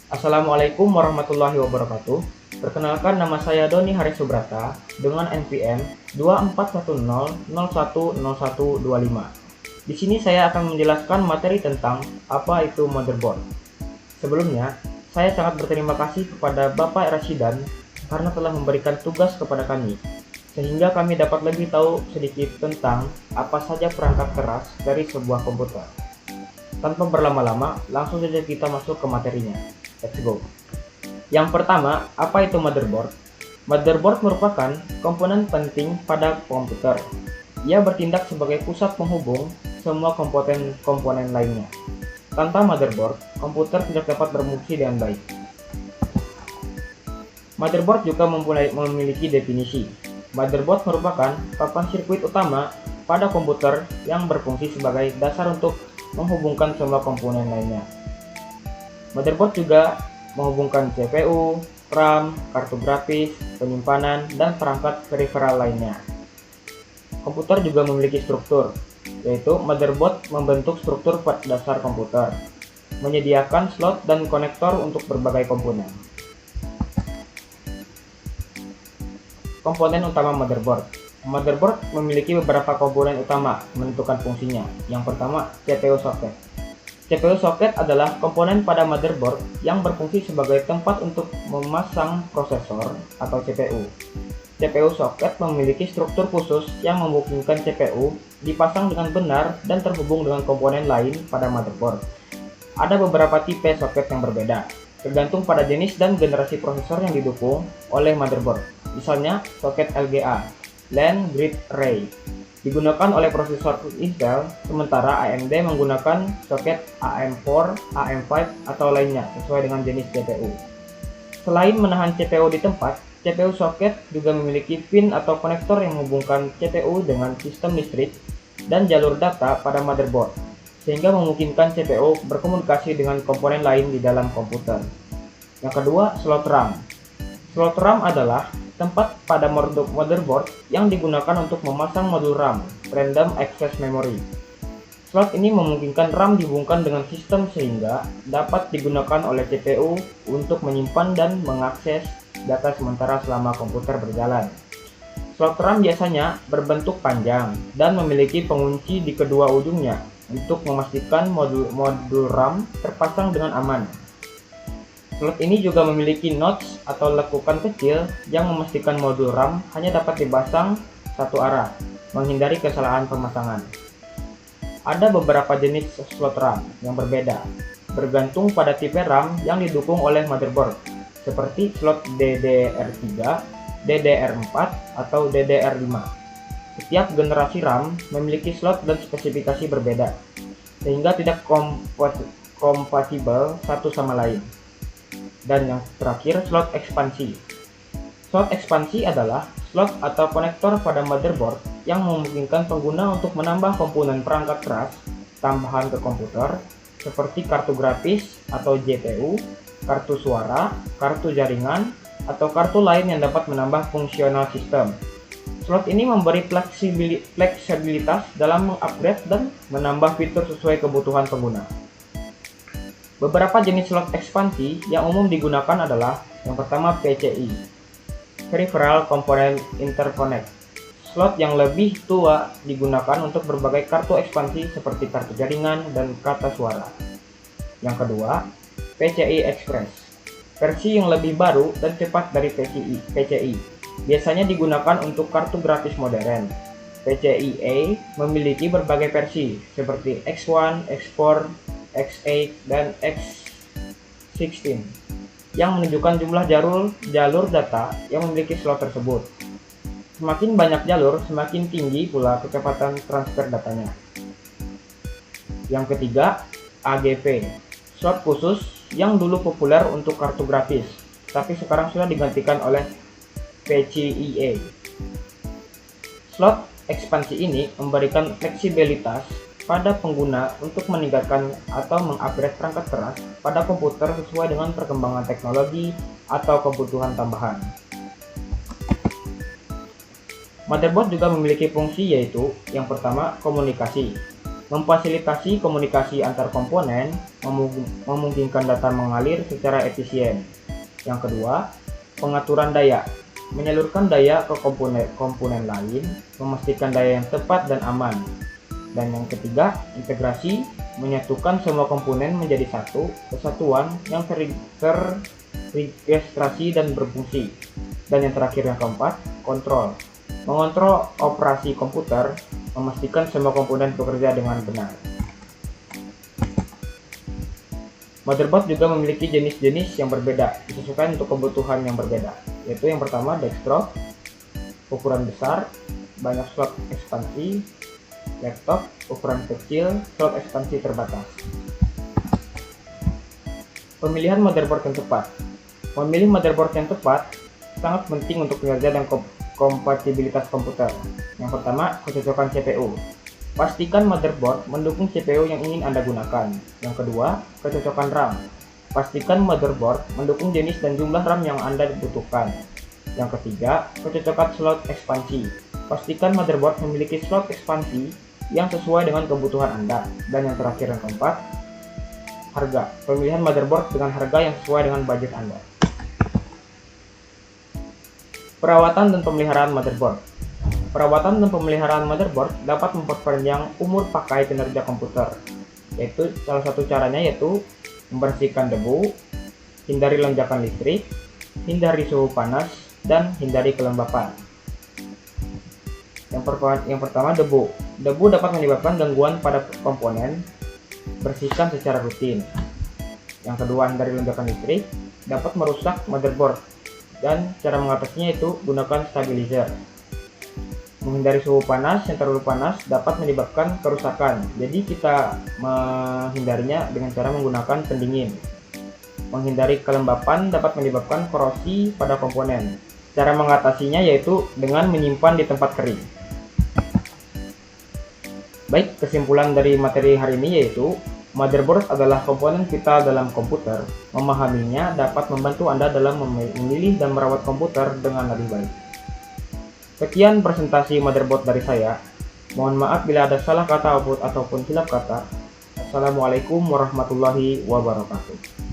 Assalamualaikum warahmatullahi wabarakatuh. Perkenalkan, nama saya Doni Haris Subrata dengan NPM 2410010125. Di sini saya akan menjelaskan materi tentang apa itu motherboard. Sebelumnya, saya sangat berterima kasih kepada Bapak Rashidan karena telah memberikan tugas kepada kami, sehingga kami dapat lebih tahu sedikit tentang apa saja perangkat keras dari sebuah komputer. Tanpa berlama-lama, langsung saja kita masuk ke materinya. Let's go. Yang pertama, apa itu motherboard? Motherboard merupakan komponen penting pada komputer. Ia bertindak sebagai pusat penghubung semua komponen-komponen lainnya. Tanpa motherboard, komputer tidak dapat berfungsi dengan baik. Motherboard juga memiliki definisi. Motherboard merupakan papan sirkuit utama pada komputer yang berfungsi sebagai dasar untuk menghubungkan semua komponen lainnya. Motherboard juga menghubungkan CPU, RAM, kartu grafis, penyimpanan, dan perangkat peripheral lainnya. Komputer juga memiliki struktur, yaitu motherboard membentuk struktur dasar komputer, menyediakan slot dan konektor untuk berbagai komponen. Komponen utama motherboard. Motherboard memiliki beberapa komponen utama menentukan fungsinya. Yang pertama, CPU socket. CPU socket adalah komponen pada motherboard yang berfungsi sebagai tempat untuk memasang prosesor atau CPU. CPU socket memiliki struktur khusus yang memungkinkan CPU dipasang dengan benar dan terhubung dengan komponen lain pada motherboard. Ada beberapa tipe socket yang berbeda, tergantung pada jenis dan generasi prosesor yang didukung oleh motherboard. Misalnya, soket LGA, Land Grid Array, digunakan oleh prosesor Intel, sementara AMD menggunakan soket AM4, AM5, atau lainnya sesuai dengan jenis CPU. Selain menahan CPU di tempat, CPU socket juga memiliki pin atau konektor yang menghubungkan CPU dengan sistem listrik dan jalur data pada motherboard, sehingga memungkinkan CPU berkomunikasi dengan komponen lain di dalam komputer. Yang kedua, slot RAM. Slot RAM adalah tempat pada motherboard yang digunakan untuk memasang modul RAM, Random Access Memory. Slot ini memungkinkan RAM dihubungkan dengan sistem sehingga dapat digunakan oleh CPU untuk menyimpan dan mengakses data sementara selama komputer berjalan. Slot RAM biasanya berbentuk panjang dan memiliki pengunci di kedua ujungnya untuk memastikan modul RAM terpasang dengan aman. Slot ini juga memiliki notch atau lekukan kecil yang memastikan modul RAM hanya dapat dipasang satu arah, menghindari kesalahan pemasangan. Ada beberapa jenis slot RAM yang berbeda, bergantung pada tipe RAM yang didukung oleh motherboard, seperti slot DDR3, DDR4, atau DDR5. Setiap generasi RAM memiliki slot dan spesifikasi berbeda, sehingga tidak kompatibel satu sama lain. Dan yang terakhir, slot ekspansi. Slot ekspansi adalah slot atau konektor pada motherboard yang memungkinkan pengguna untuk menambah komponen perangkat keras tambahan ke komputer, seperti kartu grafis atau GPU, kartu suara, kartu jaringan, atau kartu lain yang dapat menambah fungsional sistem. Slot ini memberi fleksibilitas dalam mengupgrade dan menambah fitur sesuai kebutuhan pengguna. Beberapa jenis slot ekspansi yang umum digunakan adalah yang pertama PCI, Peripheral Component Interconnect. Slot yang lebih tua digunakan untuk berbagai kartu ekspansi seperti kartu jaringan dan kartu suara. Yang kedua, PCI Express, versi yang lebih baru dan cepat dari PCI. Biasanya digunakan untuk kartu grafis modern. PCIe memiliki berbagai versi seperti X1, X4, X8, dan X16 yang menunjukkan jumlah jalur data yang memiliki slot tersebut. Semakin banyak jalur, semakin tinggi pula kecepatan transfer datanya. Yang ketiga, AGP, slot khusus yang dulu populer untuk kartu grafis, tapi sekarang sudah digantikan oleh PCIe. Slot ekspansi ini memberikan fleksibilitas pada pengguna untuk meningkatkan atau mengupgrade perangkat keras pada komputer sesuai dengan perkembangan teknologi atau kebutuhan tambahan. Motherboard juga memiliki fungsi, yaitu yang pertama, komunikasi. Memfasilitasi komunikasi antar komponen, memungkinkan data mengalir secara efisien. Yang kedua, pengaturan daya. Menyalurkan daya ke komponen lain, memastikan daya yang tepat dan aman. Dan yang ketiga, integrasi, menyatukan semua komponen menjadi satu kesatuan yang terregistrasi dan berfungsi. Dan yang terakhir yang keempat, kontrol. Mengontrol operasi komputer, memastikan semua komponen bekerja dengan benar. Motherboard juga memiliki jenis-jenis yang berbeda, disesuaikan untuk kebutuhan yang berbeda, yaitu yang pertama desktop, ukuran besar, banyak slot ekspansi, laptop, ukuran kecil, slot ekspansi terbatas. Pemilihan motherboard yang tepat. Memilih motherboard yang tepat sangat penting untuk kinerja dan kompatibilitas komputer. Yang pertama, kecocokan CPU. Pastikan motherboard mendukung CPU yang ingin Anda gunakan. Yang kedua, kecocokan RAM. Pastikan motherboard mendukung jenis dan jumlah RAM yang Anda butuhkan. Yang ketiga, kecocokan slot ekspansi. Pastikan motherboard memiliki slot ekspansi yang sesuai dengan kebutuhan Anda. Dan yang terakhir yang keempat, harga. Pemilihan motherboard dengan harga yang sesuai dengan budget Anda. Perawatan dan pemeliharaan motherboard. Perawatan dan pemeliharaan motherboard dapat memperpanjang umur pakai kinerja komputer. Yaitu salah satu caranya yaitu membersihkan debu, hindari lonjakan listrik, hindari suhu panas, dan hindari kelembapan. Yang pertama, debu. Debu dapat menyebabkan gangguan pada komponen, bersihkan secara rutin. Yang kedua, hindari lonjakan listrik, dapat merusak motherboard, dan cara mengatasinya itu gunakan stabilizer. Menghindari suhu panas yang terlalu panas dapat menyebabkan kerusakan, jadi kita menghindarinya dengan cara menggunakan pendingin. Menghindari kelembapan dapat menyebabkan korosi pada komponen. Cara mengatasinya yaitu dengan menyimpan di tempat kering. Baik, kesimpulan dari materi hari ini yaitu motherboard adalah komponen vital dalam komputer. Memahaminya dapat membantu Anda dalam memilih dan merawat komputer dengan lebih baik. Sekian presentasi motherboard dari saya. Mohon maaf bila ada salah kata ataupun silap kata. Assalamualaikum warahmatullahi wabarakatuh.